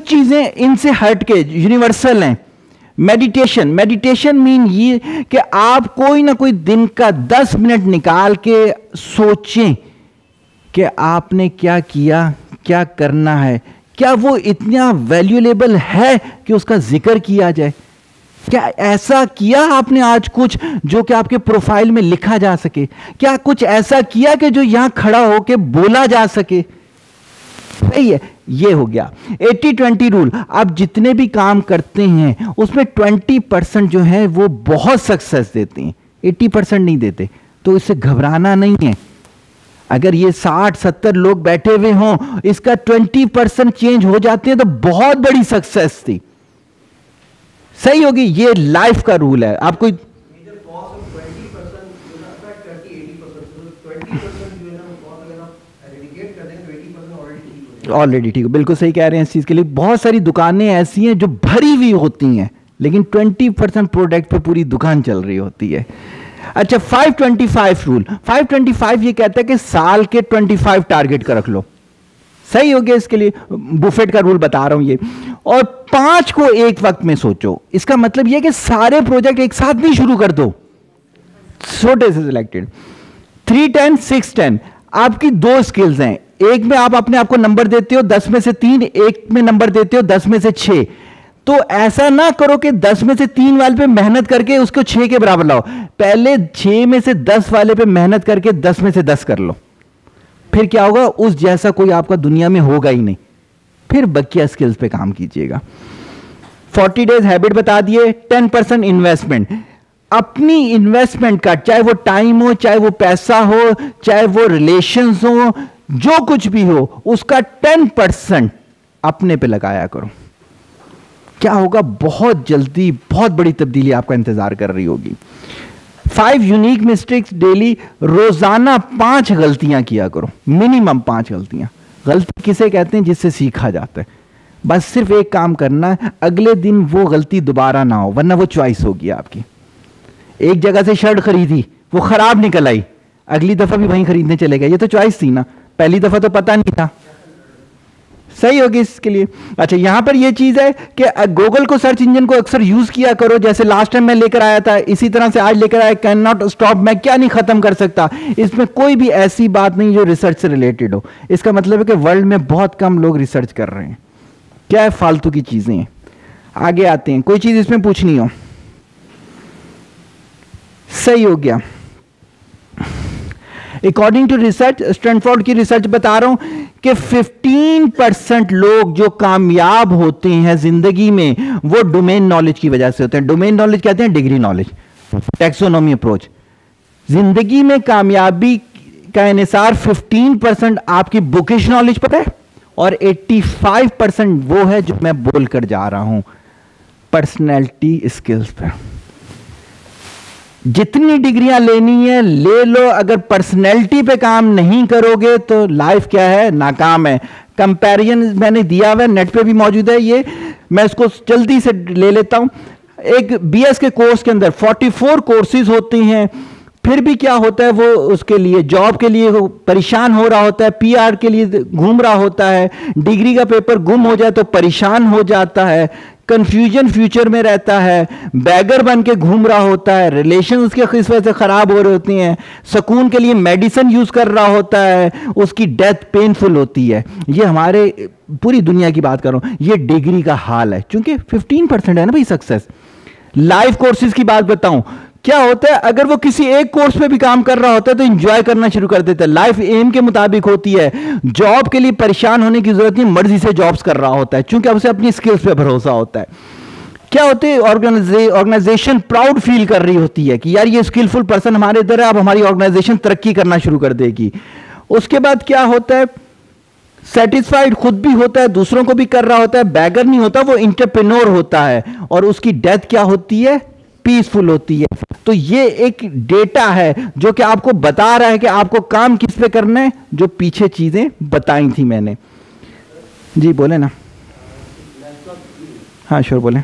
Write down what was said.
कुछ चीजें इनसे हट के यूनिवर्सल हैं। मेडिटेशन मीन ये कि आप कोई ना कोई दिन का 10 मिनट निकाल के सोचें कि आपने क्या किया, क्या करना है, क्या वो इतना वैल्यूएबल है कि उसका जिक्र किया जाए। क्या ऐसा किया आपने आज कुछ जो कि आपके प्रोफाइल में लिखा जा सके? क्या कुछ ऐसा किया कि जो यहां खड़ा होकर बोला जा सके? सही है, ये हो गया 80-20 रूल। आप जितने भी काम करते हैं उसमें 20% जो है वो बहुत सक्सेस देते हैं, 80% नहीं देते। तो इससे घबराना नहीं है। अगर ये 60-70 लोग बैठे हुए हों, इसका 20% चेंज हो जाते हैं तो बहुत बड़ी सक्सेस थी। सही होगी, ये लाइफ का रूल है। आपको ऑलरेडी ठीक है, बिल्कुल सही कह रहे हैं। इस चीज के लिए बहुत सारी दुकानें ऐसी हैं जो भरी हुई होती हैं, लेकिन 20% प्रोडक्ट पे पूरी दुकान चल रही होती है। अच्छा, 525 रूल। 525 ये कहता है कि साल के 25 टारगेट का रख लो। सही हो गया, इसके लिए बुफेट का रूल बता रहा हूं ये। और 5 को एक वक्त में सोचो। इसका मतलब यह कि सारे प्रोजेक्ट एक साथ नहीं शुरू कर दो, छोटे से सिलेक्टेड। 3-10, 6-10 आपकी 2 स्किल्स हैं। एक में आप अपने आप को नंबर देते हो 10 में से 3, एक में नंबर देते हो 10 में से 6। तो ऐसा ना करो कि 10 में से 3 वाले पे मेहनत करके उसको 6 के बराबर लाओ। पहले 6 में से 10 वाले पे मेहनत करके 10 में से 10 कर लो। फिर क्या होगा, उस जैसा कोई आपका दुनिया में होगा ही नहीं। फिर बकिया स्किल्स पे काम कीजिएगा। 40 डेज हैबिट बता दिए। 10% इन्वेस्टमेंट, अपनी इन्वेस्टमेंट का, चाहे वो टाइम हो, चाहे वो पैसा हो, चाहे वो रिलेशंस हो, जो कुछ भी हो, उसका 10% अपने पे लगाया करो। क्या होगा, बहुत जल्दी बहुत बड़ी तब्दीली आपका इंतजार कर रही होगी। 5 यूनिक मिस्टेक्स डेली, रोजाना 5 गलतियां किया करो, मिनिमम 5 गलतियां। गलती किसे कहते हैं? जिससे सीखा जाता है। बस सिर्फ एक काम करना है, अगले दिन वो गलती दोबारा ना हो, वरना वो चॉइस होगी आपकी। एक जगह से शर्ट खरीदी, वो खराब निकल आई, अगली दफा भी वहीं खरीदने चले गए, ये तो चॉइस थी ना, पहली दफा तो पता नहीं था। सही होगी इसके लिए। अच्छा, यहां पर यह चीज है कि गूगल को, सर्च इंजन को अक्सर यूज किया करो। जैसे लास्ट टाइम मैं लेकर आया था, इसी तरह से आज लेकर आया, कैन नॉट स्टॉप, मैं क्या नहीं खत्म कर सकता। इसमें कोई भी ऐसी बात नहीं जो रिसर्च से रिलेटेड हो। इसका मतलब है कि वर्ल्ड में बहुत कम लोग रिसर्च कर रहे हैं। क्या है, फालतू की चीजें हैं। आगे आते हैं, कोई चीज इसमें पूछनी हो? सही हो गया। अकॉर्डिंग टू रिसर्च, स्टैनफोर्ड की रिसर्च बता रहा हूं कि 15% लोग जो कामयाब होते हैं जिंदगी में, वो डोमेन नॉलेज की वजह से होते हैं। डोमेन नॉलेज कहते हैं डिग्री नॉलेज, टैक्सोनॉमी अप्रोच। जिंदगी में कामयाबी का इंहिसार 15% आपकी बुकिश नॉलेज पता है, और 85% वो है जो मैं बोल कर जा रहा हूं, पर्सनैलिटी स्किल्स पर। जितनी डिग्रियां लेनी है ले लो, अगर पर्सनैलिटी पे काम नहीं करोगे तो लाइफ क्या है, नाकाम है। कंपैरिजन मैंने दिया हुआ है, नेट पे भी मौजूद है, ये मैं इसको जल्दी से ले लेता हूं। एक बीएस के कोर्स के अंदर 44 कोर्सेज होते हैं, फिर भी क्या होता है, वो उसके लिए जॉब के लिए वो परेशान हो रहा होता है, पीआर के लिए घूम रहा होता है, डिग्री का पेपर गुम हो जाए तो परेशान हो जाता है, कंफ्यूजन फ्यूचर में रहता है, बैगर बन के घूम रहा होता है, रिलेशन उसके इस वजह से खराब हो रही होती हैं, सुकून के लिए मेडिसिन यूज कर रहा होता है, उसकी डेथ पेनफुल होती है। ये हमारे पूरी दुनिया की बात कर रहा हूं, ये डिग्री का हाल है, क्योंकि 15% है ना भाई सक्सेस। लाइफ कोर्सेज की बात बताऊं, क्या होता है, अगर वो किसी एक कोर्स पे भी काम कर रहा होता है तो एंजॉय करना शुरू कर देता है, लाइफ एम के मुताबिक होती है। जॉब के लिए परेशान होने की जरूरत नहीं, मर्जी से जॉब्स कर रहा होता है, क्योंकि उसे अपनी स्किल्स पे भरोसा होता है। क्या होते है, ऑर्गेनाइजेशन प्राउड फील कर रही होती है कि यार ये स्किलफुल पर्सन हमारे इधर है, अब हमारी ऑर्गेनाइजेशन तरक्की करना शुरू कर देगी। उसके बाद क्या होता है, सेटिस्फाइड खुद भी होता है, दूसरों को भी कर रहा होता है, बैगर नहीं होता, वो एंटरप्रेन्योर होता है, और उसकी डेथ क्या होती है, पीसफुल होती है। तो ये एक डेटा है जो कि आपको बता रहा है कि आपको काम किस पे करना है, जो पीछे चीजें बताई थी मैंने। जी बोले ना, हाँ श्योर बोले।